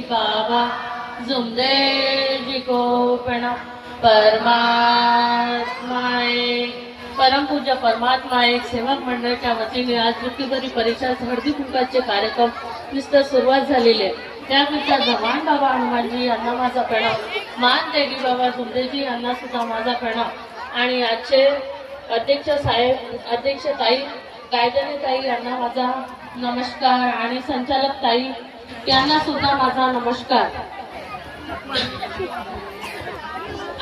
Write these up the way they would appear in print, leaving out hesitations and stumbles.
बाबा जुमदे जी को प्रणव परमात्मा परमपूज्य परमात्मा एक सेवक मंडळाच्या वतीने आज दुःखीभरी परिसरात हळदी कुंकाचे कार्यक्रम नुसतं सुरुवात झालेली आहे। त्याकरिता जवान बाबा हनुमानजी यांना माझा प्रणव, मान देवी बाबा जुमदेजी यांना सुद्धा माझा प्रणव आणि आजचे अध्यक्ष ताई गायधनी ताई यांना माझा नमस्कार आणि संचालक ताई यांना सुद्धा माझा नमस्कार।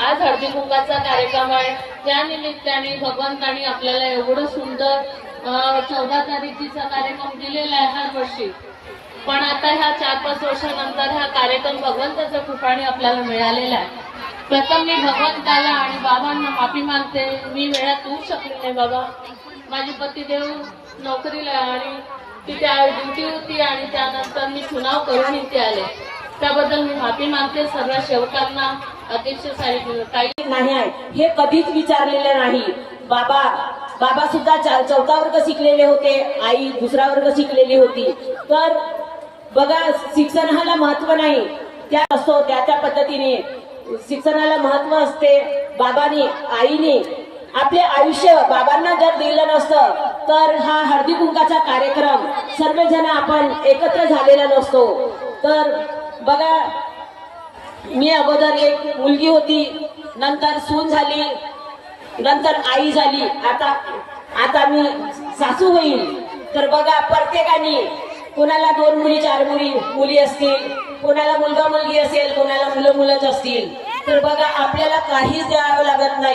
आज हळदी कुंकाचा कार्यक्रम आहे, त्या निमित्ताने भगवंतांनी आपल्याला एवढं सुंदर 14 तारखेचा कार्यक्रम दिलेला आहे हर वर्षी, पण आता ह्या 4-5 वर्षानंतर हा कार्यक्रम भगवंताच्या कृपेने आपल्याला मिळालेला आहे। प्रथम मी भगवंताला आणि बाबांना माफी मागते, मी वेळात येऊ शकले नाही बाबा, माझे पतिदेव नोकरीला आणि तिथे ड्युटी होती आणि त्यानंतर मी चुनाव करून इथे आले, त्याबद्दल मी माफी मागते। सर्व सेवकांना अध्यक्ष ताई नाही आहे हे कधीच विचारलेले नाही। बाबा सुद्धा 4था वर्ग शिकलेले होते, आई 2रा वर्ग शिकलेली होती। तर बघा शिक्षणाला महत्व नाही, त्या असतो त्या पद्धतीने शिक्षणाला महत्व असते। बाबांनी आईने आपले आयुष्य बाबांना जर दिलं नसतं तर हा हळदी कुंकाचा कार्यक्रम सर्वजण आपण एकत्र झालेला नसतो। तर बघा मी अगोदर एक मुलगी होती, नंतर सून झाली, नंतर आई झाली, आता मी सासू होईल। तर बघा प्रत्येकाने कोणाला 2 मुली 4 मुली असतील, कोणाला मुलगा मुलगी असेल, कोणाला मुलं मुलंच असतील, तर बघा आपल्याला काहीच द्यावं लागत नाही।